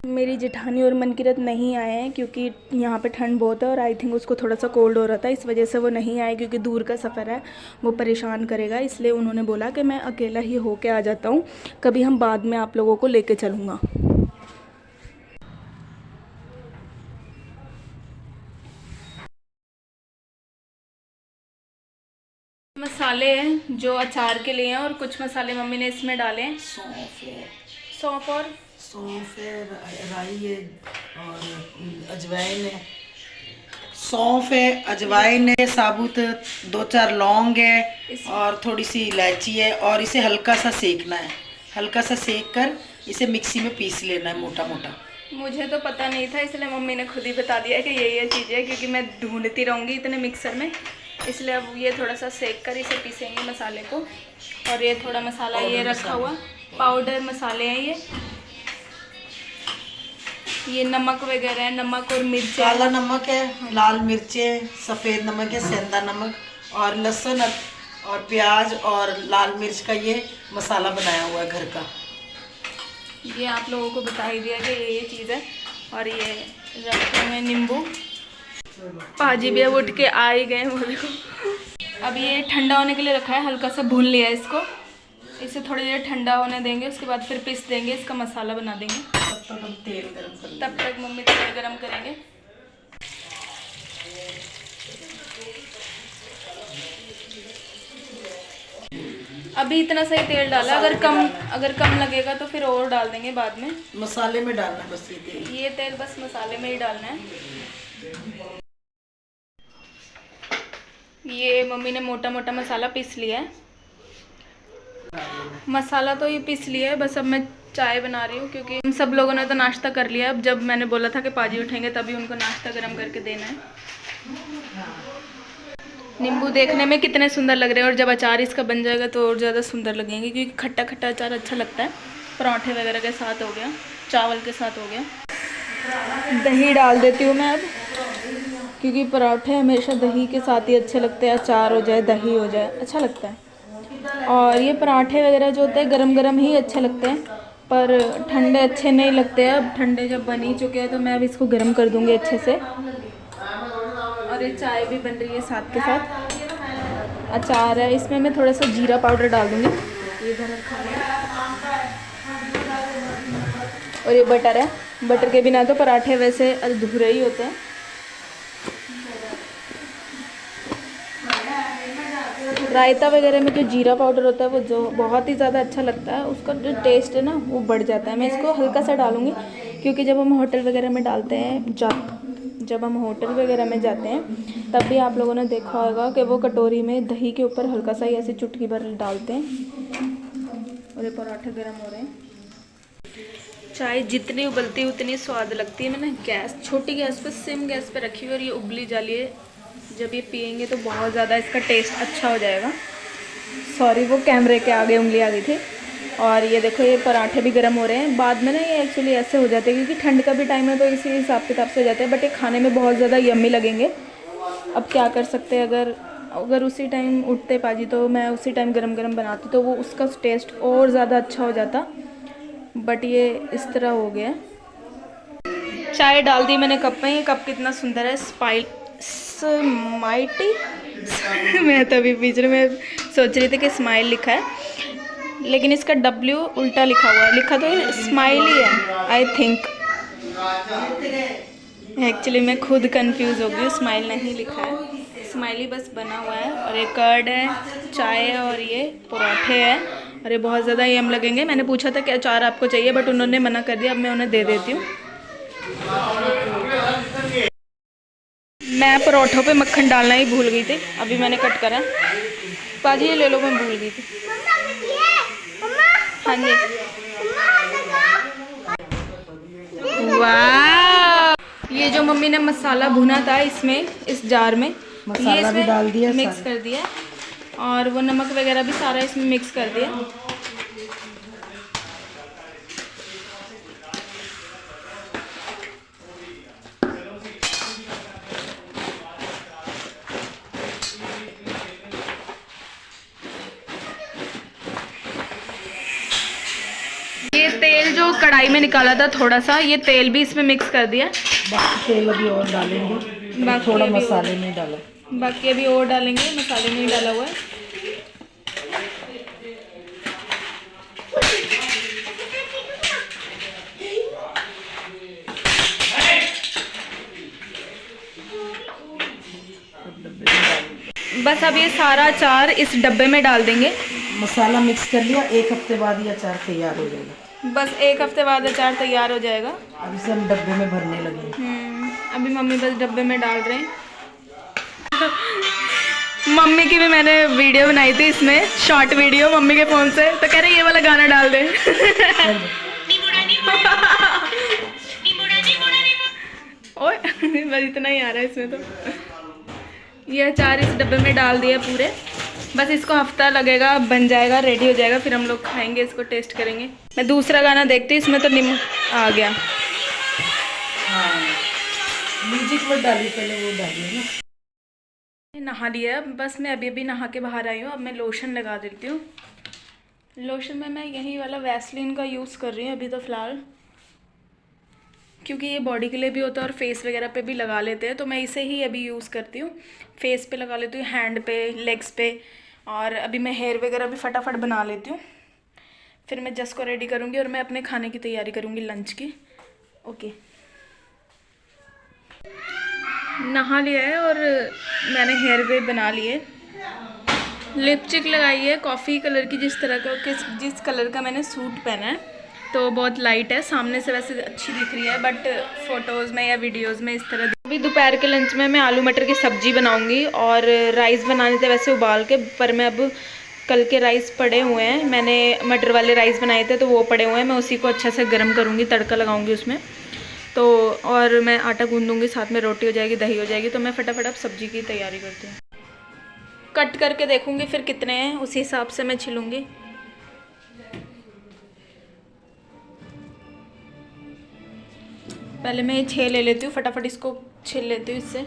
मेरी जेठानी और मनकिरत नहीं आए हैं क्योंकि यहाँ पे ठंड बहुत है और आई थिंक उसको थोड़ा सा कोल्ड हो रहा था, इस वजह से वो नहीं आए, क्योंकि दूर का सफ़र है, वो परेशान करेगा, इसलिए उन्होंने बोला कि मैं अकेला ही होके आ जाता हूँ, कभी हम बाद में आप लोगों को लेके चलूँगा। मसाले हैं जो अचार के लिए हैं, और कुछ मसाले मम्मी ने इसमें डाले हैं। सौंफ है, राई है और अजवाइन है। सौंफ है, अजवाइन है, साबुत 2-4 लौंग है और थोड़ी सी इलायची है, और इसे हल्का सा सेकना है। हल्का सा सेक कर इसे मिक्सी में पीस लेना है मोटा मोटा। मुझे तो पता नहीं था, इसलिए मम्मी ने खुद ही बता दिया कि ये चीज़ है, क्योंकि मैं ढूंढती रहूँगी इतने मिक्सर में, इसलिए अब ये थोड़ा सा सेक कर इसे पीसेंगे मसाले को। और ये थोड़ा मसाला ये रखा हुआ पाउडर मसाले हैं, ये नमक वगैरह है, नमक और मिर्च, काला नमक है, लाल मिर्चें, सफ़ेद नमक है, सेंधा नमक, और लहसुन और प्याज और लाल मिर्च का ये मसाला बनाया हुआ है घर का। ये आप लोगों को बता ही दिया कि ये चीज़ है। और ये रखे हुए नींबू। पाजी भी अब उठ के आ ही गए, वो देखो। अब ये ठंडा होने के लिए रखा है, हल्का सा भून लिया है इसको, इसे थोड़ी देर ठंडा होने देंगे, उसके बाद फिर पीस देंगे, इसका मसाला बना देंगे। तब तक हम तेल गरम कर लेंगे। तब तक मम्मी तेल गरम करेंगे। अभी इतना सही तेल डाला, अगर कम लगेगा तो फिर और डाल देंगे बाद में। मसाले में डालना है बस ये तेल बस मसाले में ही डालना है। ये मम्मी ने मोटा मोटा मसाला पीस लिया है। मसाला तो ये पीस लिया है, बस अब मैं चाय बना रही हूँ, क्योंकि हम सब लोगों ने तो नाश्ता कर लिया। अब जब मैंने बोला था कि पाजी उठेंगे तभी उनको नाश्ता गर्म करके देना है। नींबू देखने में कितने सुंदर लग रहे हैं, और जब अचार इसका बन जाएगा तो और ज़्यादा सुंदर लगेंगे, क्योंकि खट्टा खट्टा अचार अच्छा लगता है। पराठे वगैरह के साथ हो गया, चावल के साथ हो गया। दही डाल देती हूँ मैं अब, क्योंकि पराठे हमेशा दही के साथ ही अच्छे लगते हैं, अचार हो जाए दही हो जाए अच्छा लगता है। और ये पराठे वगैरह जो होते हैं गरम गरम ही अच्छे लगते हैं, पर ठंडे अच्छे नहीं लगते हैं। अब ठंडे जब बन ही चुके हैं तो मैं अब इसको गर्म कर दूँगी अच्छे से। और ये चाय भी बन रही है साथ के साथ। अचार है, इसमें मैं थोड़ा सा जीरा पाउडर डाल दूँगी, ये इधर रखा है। और ये बटर है, बटर के बिना तो पराठे वैसे अधूरे ही होते हैं। रायता वगैरह में जो जीरा पाउडर होता है वो जो बहुत ही ज़्यादा अच्छा लगता है, उसका जो टेस्ट है ना वो बढ़ जाता है। मैं इसको हल्का सा डालूँगी, क्योंकि जब हम होटल वगैरह में डालते हैं, जब हम होटल वगैरह में जाते हैं तब भी आप लोगों ने देखा होगा कि वो कटोरी में दही के ऊपर हल्का सा ही ऐसे चुटकी भर डालते हैं। और ये पराठे गर्म हो रहे हैं। चाय जितनी उबलती है उतनी स्वाद लगती है। मैंने गैस छोटी गैस पे सिम गैस पे रखी हुई, और ये उबली जाली है। जब ये पियेंगे तो बहुत ज़्यादा इसका टेस्ट अच्छा हो जाएगा। सॉरी, वो कैमरे के आगे उंगली आ गई थी। और ये देखो ये पराठे भी गर्म हो रहे हैं। बाद में ना ये एक्चुअली ऐसे हो जाते हैं, क्योंकि ठंड का भी टाइम है तो इसी हिसाब किताब से हो जाते हैं, बट ये खाने में बहुत ज़्यादा यम्मी लगेंगे। अब क्या कर सकते हैं, अगर उसी टाइम उठते पाजी तो मैं उसी टाइम गरम गरम बनाती तो वो उसका टेस्ट और ज़्यादा अच्छा हो जाता, बट ये इस तरह हो गया। चाय डाल दी मैंने कप में। ये कप कितना सुंदर है, स्माइटी मैं तो अभी बीच में सोच रही थी कि स्माइल लिखा है, लेकिन इसका W उल्टा लिखा हुआ है। लिखा तो स्माइल ही है आई थिंक। एक्चुअली मैं खुद कंफ्यूज हो गई, स्माइल नहीं लिखा है, स्माइली बस बना हुआ है। और ये कर्ड है, चाय है, और ये पराठे है। और ये बहुत ज़्यादा यम लगेंगे। मैंने पूछा था कि अचार आपको चाहिए, बट उन्होंने मना कर दिया। अब मैं उन्हें दे देती हूँ। मैं परोठों पे मक्खन डालना ही भूल गई थी, अभी मैंने कट करा। पाजी ये ले लो, मैं भूल गई थी। हाँ जी। वाह, ये जो मम्मी ने मसाला भुना था इसमें, इस जार में, मसाला भी डाल दिया, मिक्स कर दिया, और वो नमक वगैरह भी सारा इसमें मिक्स कर दिया। ये तेल जो कढ़ाई में निकाला था थोड़ा सा, ये तेल भी इसमें मिक्स कर दिया। बाकी तेल अभी और डालेंगे, थोड़ा मसाले में डाला, बाकी अभी और डालेंगे, मसाले में ही डाला हुआ है। बस अब ये सारा अचार इस डब्बे में डाल देंगे। मसाला मिक्स कर लिया, 1 हफ्ते बाद ये अचार तैयार हो जाएगा। बस 1 हफ्ते बाद अचार तैयार हो जाएगा। अब इसे हम डब्बे में भरने लगे। अभी मम्मी बस डब्बे में डाल रहे हैं। मम्मी की भी मैंने वीडियो बनाई थी इसमें, शॉर्ट वीडियो मम्मी के फ़ोन से, तो कह रहे ये वाला गाना डाल दे। ओए बस इतना ही आ रहा है इसमें। तो ये अचार इस डब्बे में डाल दिया पूरे। बस इसको हफ्ता लगेगा, बन जाएगा, रेडी हो जाएगा, फिर हम लोग खाएंगे, इसको टेस्ट करेंगे। मैं दूसरा गाना देखती हूँ, इसमें तो नमक आ गया। हाँ, म्यूजिक में डाली, पहले वो डालिए ना। नहा लिया, बस मैं अभी नहा के बाहर आई हूँ। अब मैं लोशन लगा देती हूँ। लोशन में मैं यही वाला वैसलीन का यूज़ कर रही हूँ अभी तो फ़िलहाल, क्योंकि ये बॉडी के लिए भी होता है और फेस वगैरह पे भी लगा लेते हैं, तो मैं इसे ही अभी यूज़ करती हूँ। फेस पे लगा लेती हूँ, हैंड पे, लेग्स पे, और अभी मैं हेयर वगैरह भी फटाफट बना लेती हूँ। फिर मैं जस को रेडी करूँगी और मैं अपने खाने की तैयारी करूँगी, लंच की। ओके, नहा लिया है और मैंने हेयर वे बना लिए, लिपस्टिक लगाई है कॉफ़ी कलर की, जिस कलर का मैंने सूट पहना है, तो बहुत लाइट है। सामने से वैसे अच्छी दिख रही है, बट फ़ोटोज़ में या वीडियोज़ में इस तरह। अभी दोपहर के लंच में मैं आलू मटर की सब्ज़ी बनाऊंगी, और राइस बनाने थे वैसे उबाल के, पर मैं अब कल के राइस पड़े हुए हैं, मैंने मटर वाले राइस बनाए थे तो वो पड़े हुए हैं, मैं उसी को अच्छा से गर्म करूँगी, तड़का लगाऊँगी उसमें। तो और मैं आटा गूँधूँगी, साथ में रोटी हो जाएगी, दही हो जाएगी। तो मैं फटाफट अब सब्ज़ी की तैयारी करती हूँ। कट करके देखूँगी फिर कितने हैं, उसी हिसाब से मैं छिलूँगी। पहले मैं ये 6 ले लेती हूँ, फटाफट इसको छील लेती हूँ इससे।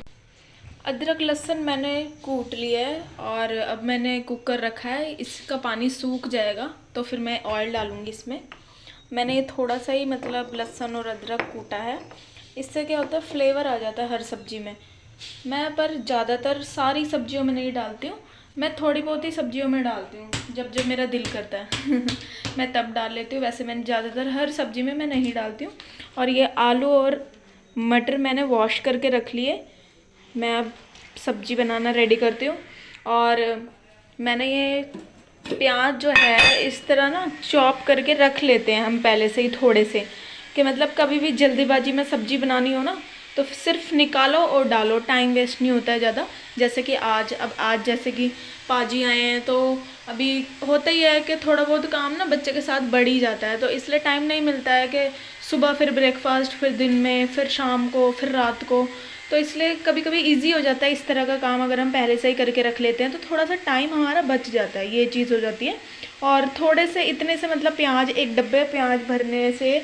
अदरक लहसुन मैंने कूट लिया है और अब मैंने कुकर रखा है, इसका पानी सूख जाएगा तो फिर मैं ऑयल डालूँगी इसमें। मैंने ये थोड़ा सा ही मतलब लहसुन और अदरक कूटा है, इससे क्या होता है फ्लेवर आ जाता है हर सब्ज़ी में। मैं पर ज़्यादातर सारी सब्जियों में नहीं डालती हूँ, मैं थोड़ी बहुत ही सब्जियों में डालती हूँ, जब जब मेरा दिल करता है मैं तब डाल लेती हूँ। वैसे मैंने ज़्यादातर हर सब्ज़ी में मैं नहीं डालती हूँ। और ये आलू और मटर मैंने वॉश करके रख लिए, मैं अब सब्ज़ी बनाना रेडी करती हूँ। और मैंने ये प्याज जो है इस तरह ना चॉप करके रख लेते हैं हम पहले से ही थोड़े से, कि मतलब कभी भी जल्दीबाजी में सब्ज़ी बनानी हो ना तो सिर्फ निकालो और डालो, टाइम वेस्ट नहीं होता है ज़्यादा। जैसे कि आज जैसे कि पाजी आए हैं तो अभी होता ही है कि थोड़ा बहुत काम ना बच्चे के साथ बढ़ ही जाता है, तो इसलिए टाइम नहीं मिलता है कि सुबह फिर ब्रेकफास्ट, फिर दिन में, फिर शाम को, फिर रात को। तो इसलिए कभी कभी इजी हो जाता है इस तरह का काम, अगर हम पहले से ही करके रख लेते हैं तो थोड़ा सा टाइम हमारा बच जाता है, ये चीज़ हो जाती है। और थोड़े से इतने से मतलब प्याज, एक डब्बे प्याज भरने से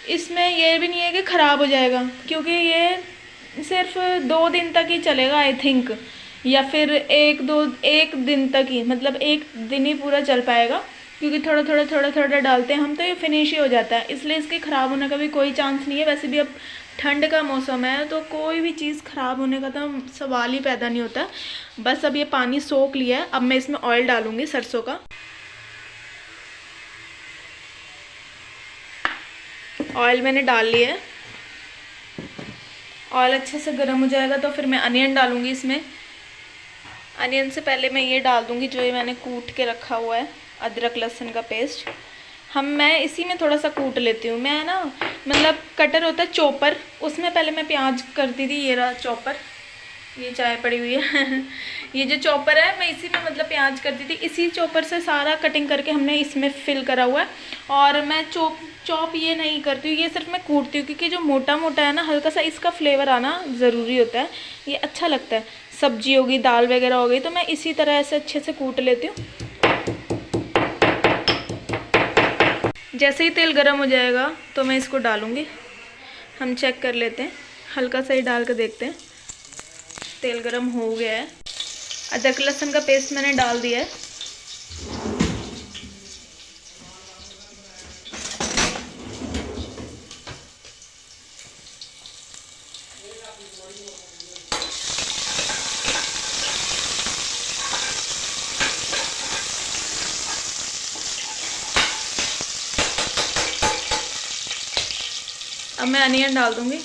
इसमें ये भी नहीं है कि ख़राब हो जाएगा, क्योंकि ये सिर्फ 2 दिन तक ही चलेगा आई थिंक, या फिर 1 दिन तक ही, मतलब 1 दिन ही पूरा चल पाएगा, क्योंकि थोड़ा थोड़ा डालते हैं हम तो ये फिनिश ही हो जाता है। इसलिए इसके ख़राब होने का भी कोई चांस नहीं है। वैसे भी अब ठंड का मौसम है तो कोई भी चीज़ ख़राब होने का तो सवाल ही पैदा नहीं होता। बस अब ये पानी सोख लिया है, अब मैं इसमें ऑयल डालूँगी सरसों का। ऑयल मैंने डाल लिया है, ऑयल अच्छे से गर्म हो जाएगा तो फिर मैं अनियन डालूँगी इसमें। अनियन से पहले मैं ये डाल दूँगी जो ये मैंने कूट के रखा हुआ है, अदरक लहसुन का पेस्ट। मैं इसी में थोड़ा सा कूट लेती हूँ। मैं ना मतलब कटर होता है चॉपर, उसमें पहले मैं प्याज करती थी, ये रहा चॉपर, ये चाय पड़ी हुई है ये जो चॉपर है मैं इसी में मतलब प्याज करती थी, इसी चॉपर से सारा कटिंग करके हमने इसमें फिल करा हुआ है। और मैं चॉप ये नहीं करती हूँ, ये सिर्फ मैं कूटती हूँ, क्योंकि जो मोटा मोटा है ना हल्का सा इसका फ्लेवर आना ज़रूरी होता है, ये अच्छा लगता है। सब्जी होगी, दाल वगैरह हो गई, तो मैं इसी तरह ऐसे अच्छे से कूट लेती हूँ। जैसे ही तेल गर्म हो जाएगा तो मैं इसको डालूँगी। हम चेक कर लेते हैं, हल्का सा ही डाल कर देखते हैं। तेल गरम हो गया है। अदरक लहसुन का पेस्ट मैंने डाल दिया है। अब मैं अनियन डाल दूंगी।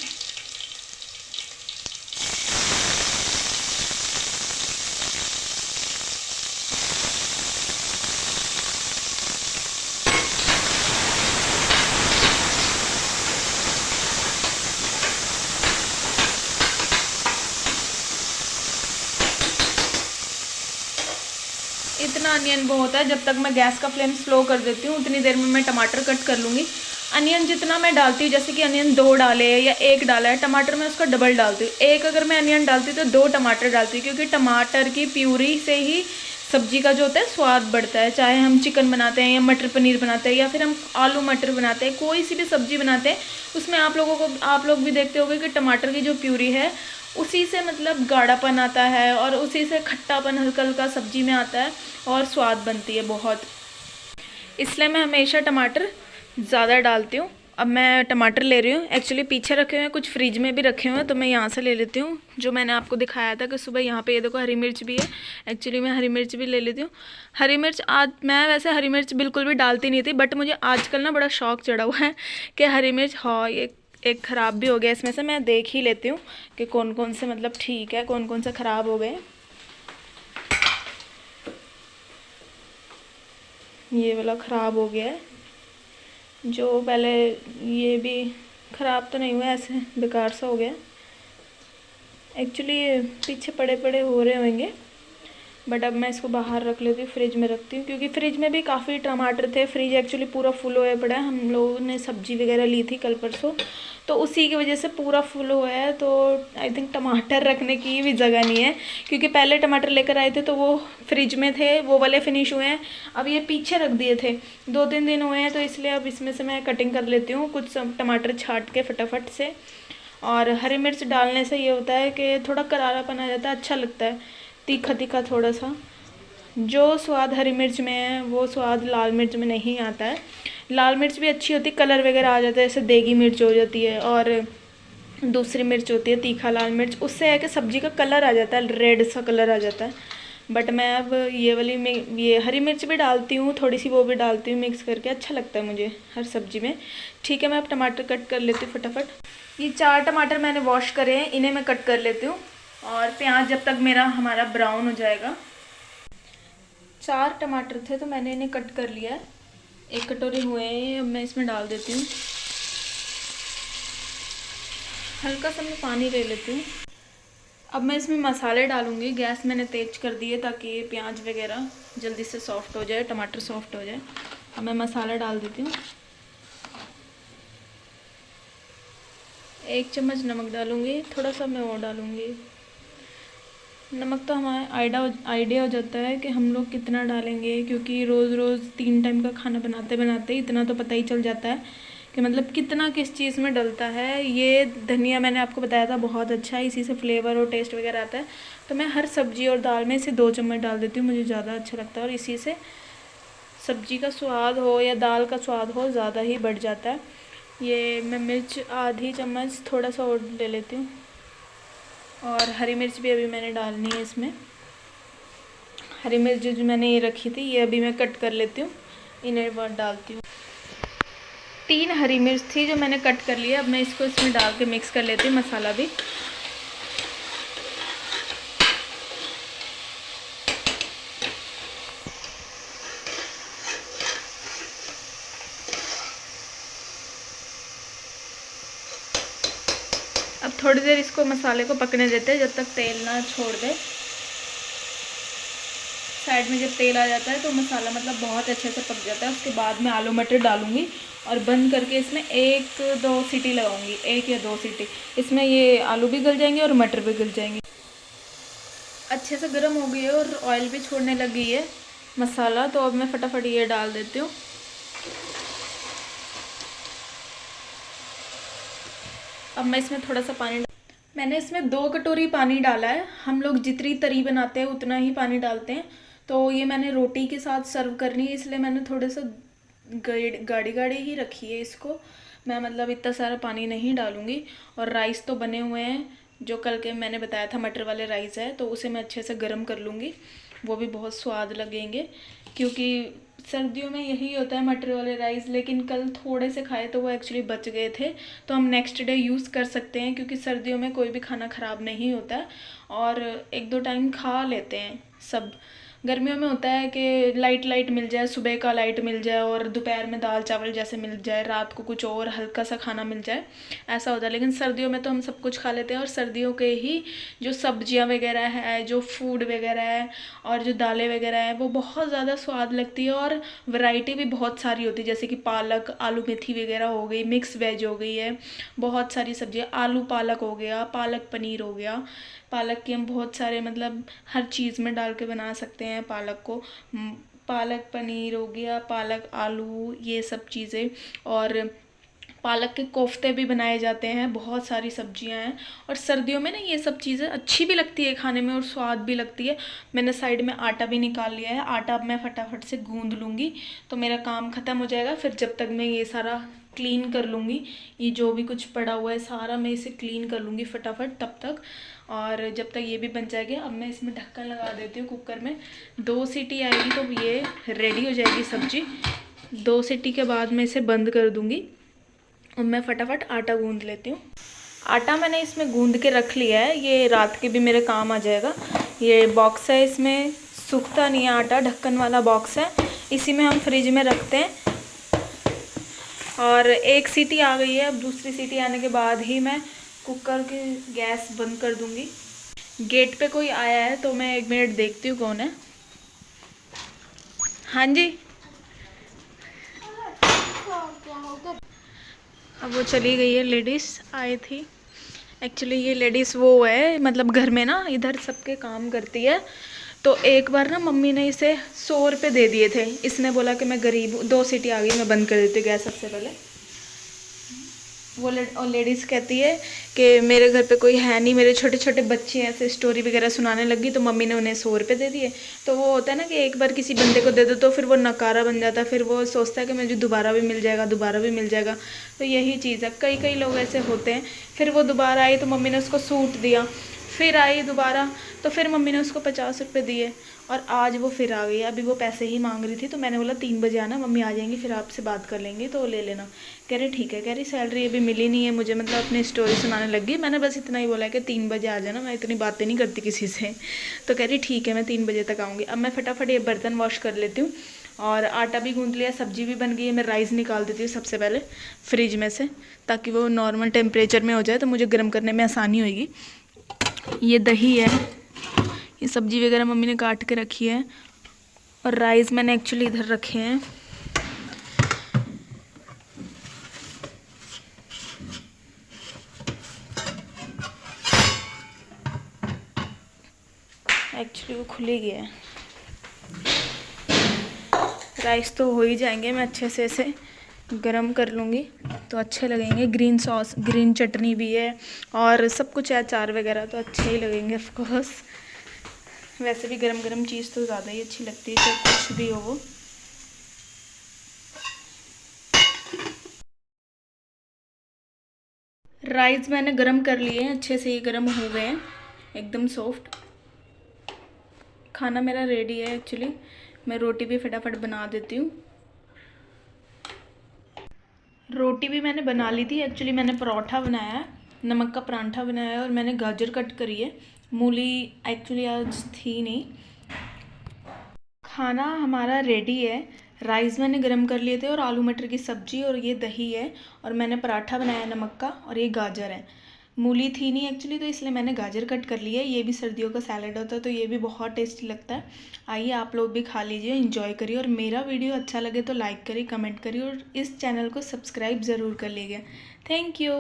इतना अनियन बहुत है, जब तक मैं गैस का फ्लेम स्लो कर देती हूँ उतनी देर में मैं टमाटर कट कर लूँगी। अनियन जितना मैं डालती हूँ, जैसे कि अनियन 2 डाले या 1 डाला है, टमाटर मैं उसका डबल डालती हूँ। 1 अगर मैं अनियन डालती हूँ तो 2 टमाटर डालती हूँ, क्योंकि टमाटर की प्यूरी से ही सब्जी का जो होता है स्वाद बढ़ता है। चाहे हम चिकन बनाते हैं या मटर पनीर बनाते हैं या फिर हम आलू मटर बनाते हैं, कोई सी भी सब्जी बनाते हैं, उसमें आप लोग भी देखते होंगे कि टमाटर की जो प्यूरी है उसी से मतलब गाढ़ापन आता है और उसी से खट्टापन हल्का हल्का सब्जी में आता है और स्वाद बनती है बहुत। इसलिए मैं हमेशा टमाटर ज़्यादा डालती हूँ। अब मैं टमाटर ले रही हूँ, एक्चुअली पीछे रखे हुए हैं, कुछ फ्रिज में भी रखे हुए हैं, तो मैं यहाँ से ले लेती हूँ। जो मैंने आपको दिखाया था कि सुबह यहाँ पे ये देखो हरी मिर्च भी है, एक्चुअली मैं हरी मिर्च भी ले लेती हूँ। हरी मिर्च आज मैं वैसे हरी मिर्च बिल्कुल भी डालती नहीं थी, बट मुझे आजकल ना बड़ा शौक चढ़ा हुआ है कि हरी मिर्च, हाँ ये एक ख़राब भी हो गया इसमें से। मैं देख ही लेती हूँ कि कौन कौन से मतलब ठीक है, कौन कौन से ख़राब हो गए। ये वाला ख़राब हो गया है, जो पहले ये भी ख़राब तो नहीं हुआ, ऐसे बेकार सा हो गया। एक्चुअली ये पीछे पड़े पड़े हो रहे होंगे, बट अब मैं इसको बाहर रख लेती हूँ, फ्रिज में रखती हूँ, क्योंकि फ्रिज में भी काफ़ी टमाटर थे। फ्रिज एक्चुअली पूरा फुल हुआ पड़ा है, हम लोगों ने सब्जी वगैरह ली थी कल परसों, तो उसी की वजह से पूरा फुल हुआ है। तो आई थिंक टमाटर रखने की भी जगह नहीं है, क्योंकि पहले टमाटर लेकर आए थे तो वो फ्रिज में थे, वो वाले फिनिश हुए हैं। अब ये पीछे रख दिए थे, 2-3 दिन हुए हैं, तो इसलिए अब इसमें से मैं कटिंग कर लेती हूँ कुछ टमाटर छाँट के फटाफट से। और हरी मिर्च डालने से ये होता है कि थोड़ा करारापन आ जाता है, अच्छा लगता है, तीखा तीखा थोड़ा सा। जो स्वाद हरी मिर्च में है वो स्वाद लाल मिर्च में नहीं आता है। लाल मिर्च भी अच्छी होती है, कलर वगैरह आ जाता है, जैसे देगी मिर्च हो जाती है, और दूसरी मिर्च होती है तीखा लाल मिर्च, उससे है कि सब्ज़ी का कलर आ जाता है, रेड सा कलर आ जाता है। बट मैं अब ये वाली में ये हरी मिर्च भी डालती हूँ, थोड़ी सी वो भी डालती हूँ, मिक्स करके अच्छा लगता है मुझे हर सब्ज़ी में। ठीक है, मैं अब टमाटर कट कर लेती हूँ फटाफट। ये 4 टमाटर मैंने वॉश करे हैं, इन्हें मैं कट कर लेती हूँ। और प्याज जब तक हमारा ब्राउन हो जाएगा। 4 टमाटर थे तो मैंने इन्हें कट कर लिया है, 1 कटोरी हुए हैं। अब मैं इसमें डाल देती हूँ, हल्का सा मैं पानी ले लेती हूँ। अब मैं इसमें मसाले डालूँगी। गैस मैंने तेज कर दी है ताकि ये प्याज वगैरह जल्दी से सॉफ्ट हो जाए, टमाटर सॉफ्ट हो जाए। अब मैं मसाला डाल देती हूँ। 1 चम्मच नमक डालूँगी, थोड़ा सा मैं और डालूँगी। नमक तो हमारा आइडिया हो जाता है कि हम लोग कितना डालेंगे, क्योंकि रोज़ रोज़ 3 टाइम का खाना बनाते बनाते इतना तो पता ही चल जाता है कि मतलब कितना किस चीज़ में डलता है। ये धनिया मैंने आपको बताया था बहुत अच्छा है, इसी से फ्लेवर और टेस्ट वगैरह आता है। तो मैं हर सब्ज़ी और दाल में इसे 2 चम्मच डाल देती हूँ, मुझे ज़्यादा अच्छा लगता है, और इसी से सब्ज़ी का स्वाद हो या दाल का स्वाद हो ज़्यादा ही बढ़ जाता है। ये मैं मिर्च आधी चम्मच थोड़ा सा और ले लेती हूँ, और हरी मिर्च भी अभी मैंने डालनी है इसमें। हरी मिर्च जो मैंने ये रखी थी ये अभी मैं कट कर लेती हूँ, इन्हें बाद डालती हूँ। 3 हरी मिर्च थी जो मैंने कट कर लिया। अब मैं इसको इसमें डाल के मिक्स कर लेती हूँ मसाला भी। अब थोड़ी देर इसको मसाले को पकने देते हैं जब तक तेल ना छोड़ दे। साइड में जब तेल आ जाता है तो मसाला मतलब बहुत अच्छे से पक जाता है। उसके बाद मैं आलू मटर डालूँगी और बंद करके इसमें 1-2 सीटी लगाऊंगी, 1 या 2 सीटी। इसमें ये आलू भी गल जाएंगे और मटर भी गल जाएंगे। अच्छे से गर्म हो गई है और ऑयल भी छोड़ने लग गई है मसाला, तो अब मैं फटाफट ये डाल देती हूँ। अब मैं इसमें थोड़ा सा पानी मैंने इसमें 2 कटोरी पानी डाला है। हम लोग जितनी तरी बनाते हैं उतना ही पानी डालते हैं। तो ये मैंने रोटी के साथ सर्व करनी है, इसलिए मैंने थोड़े सा गाढ़ी गाढ़ी ही रखी है इसको। मैं मतलब इतना सारा पानी नहीं डालूँगी। और राइस तो बने हुए हैं, जो कल के मैंने बताया था मटर वाले राइस है, तो उसे मैं अच्छे से गर्म कर लूँगी। वो भी बहुत स्वाद लगेंगे, क्योंकि सर्दियों में यही होता है मटर वाले राइस। लेकिन कल थोड़े से खाए तो वो एक्चुअली बच गए थे, तो हम नेक्स्ट डे यूज़ कर सकते हैं, क्योंकि सर्दियों में कोई भी खाना ख़राब नहीं होता है और 1-2 टाइम खा लेते हैं सब। गर्मियों में होता है कि लाइट मिल जाए, सुबह का लाइट मिल जाए और दोपहर में दाल चावल जैसे मिल जाए, रात को कुछ और हल्का सा खाना मिल जाए, ऐसा होता है। लेकिन सर्दियों में तो हम सब कुछ खा लेते हैं। और सर्दियों के ही जो सब्जियां वगैरह है, जो फूड वगैरह है और जो दालें वगैरह है, वो बहुत ज़्यादा स्वाद लगती है और वैरायटी भी बहुत सारी होती है। जैसे कि पालक आलू मेथी वगैरह हो गई, मिक्स वेज हो गई है, बहुत सारी सब्जियाँ, आलू पालक हो गया, पालक पनीर हो गया। पालक की हम बहुत सारे मतलब हर चीज़ में डाल के बना सकते हैं पालक को। पालक पनीर हो गया, पालक आलू, ये सब चीज़ें। और पालक के कोफ्ते भी बनाए जाते हैं। बहुत सारी सब्जियां हैं और सर्दियों में ना ये सब चीज़ें अच्छी भी लगती है खाने में और स्वाद भी लगती है। मैंने साइड में आटा भी निकाल लिया है। आटा अब मैं फटाफट से गूंद लूँगी तो मेरा काम ख़त्म हो जाएगा। फिर जब तक मैं ये सारा क्लीन कर लूँगी, ये जो भी कुछ पड़ा हुआ है सारा मैं इसे क्लीन कर लूँगी फटाफट तब तक। और जब तक ये भी बन जाएगा, अब मैं इसमें ढक्कन लगा देती हूँ कुकर में। 2 सीटी आएगी तो ये रेडी हो जाएगी सब्जी। 2 सीटी के बाद मैं इसे बंद कर दूँगी और मैं फटाफट आटा गूंद लेती हूँ। आटा मैंने इसमें गूंद के रख लिया है, ये रात के भी मेरे काम आ जाएगा। ये बॉक्स है, इसमें सूखता नहीं है आटा, ढक्कन वाला बॉक्स है, इसी में हम फ्रिज में रखते हैं। और 1 सीटी आ गई है। अब दूसरी सीटी आने के बाद ही मैं कुकर की गैस बंद कर दूँगी। गेट पे कोई आया है तो मैं 1 मिनट देखती हूँ कौन है। हाँ जी, अब वो चली गई है। लेडीज़ आई थी एक्चुअली। ये लेडीज़ वो है मतलब घर में ना इधर सबके काम करती है। तो एक बार ना मम्मी ने इसे 100 रुपये दे दिए थे। इसने बोला कि मैं गरीब हूँ। 2 सीटी आ गई, मैं बंद कर देती हूँ गैस सबसे पहले। वो लेडीज़ कहती है कि मेरे घर पे कोई है नहीं, मेरे छोटे छोटे बच्चे हैं, ऐसे स्टोरी वगैरह सुनाने लगी तो मम्मी ने उन्हें 100 रुपये दे दिए। तो वो होता है ना कि एक बार किसी बंदे को दे दो तो फिर वो नकारा बन जाता है, फिर वो सोचता है कि मुझे दोबारा भी मिल जाएगा, दोबारा भी मिल जाएगा। तो यही चीज़ है, कई लोग ऐसे होते हैं। फिर वो दोबारा आई तो मम्मी ने उसको सूट दिया, फिर आई दोबारा तो फिर मम्मी ने उसको 50 रुपये दिए और आज वो फिर आ गई। अभी वो पैसे ही मांग रही थी तो मैंने बोला 3 बजे आना, मम्मी आ जाएंगी फिर आपसे बात कर लेंगे तो ले लेना। कह रही ठीक है। कह रही सैलरी अभी मिली नहीं है मुझे, मतलब अपनी स्टोरी सुनाने लगी। मैंने बस इतना ही बोला कि 3 बजे आ जाना, मैं इतनी बातें नहीं करती किसी से। तो कह रही ठीक है मैं 3 बजे तक आऊँगी। अब मैं फटाफट ये बर्तन वॉश कर लेती हूँ और आटा भी गूंद लिया, सब्जी भी बन गई है। मैं राइस निकाल देती हूँ सबसे पहले फ्रिज में से, ताकि वो नॉर्मल टेम्परेचर में हो जाए तो मुझे गर्म करने में आसानी होगी। ये दही है, ये सब्जी वगैरह मम्मी ने काट के रखी है और राइस मैंने एक्चुअली इधर रखे हैं। एक्चुअली वो खुल ही गया है। राइस तो हो ही जाएंगे, मैं अच्छे से इसे गरम कर लूँगी तो अच्छे लगेंगे। ग्रीन सॉस, ग्रीन चटनी भी है और सब कुछ है, अचार वगैरह तो अच्छे ही लगेंगे ऑफ कोर्स। वैसे भी गरम गरम चीज़ तो ज़्यादा ही अच्छी लगती है, चाहे कुछ भी हो वो। राइस मैंने गरम कर लिए हैं, अच्छे से ये गरम हो गए हैं, एकदम सॉफ्ट। खाना मेरा रेडी है एक्चुअली। मैं रोटी भी फटाफट बना देती हूँ। रोटी भी मैंने बना ली थी एक्चुअली। मैंने परोठा बनाया है, नमक का परांठा बनाया है और मैंने गाजर कट करी है। मूली एक्चुअली आज थी नहीं। खाना हमारा रेडी है। राइस मैंने गरम कर लिए थे और आलू मटर की सब्ज़ी और ये दही है और मैंने पराठा बनाया नमक का और ये गाजर है। मूली थी नहीं एक्चुअली, तो इसलिए मैंने गाजर कट कर लिया है। ये भी सर्दियों का सैलड होता है, तो ये भी बहुत टेस्टी लगता है। आइए आप लोग भी खा लीजिए, एंजॉय करिए, और मेरा वीडियो अच्छा लगे तो लाइक करिए, कमेंट करिए, और इस चैनल को सब्सक्राइब ज़रूर कर लीजिए। Thank you.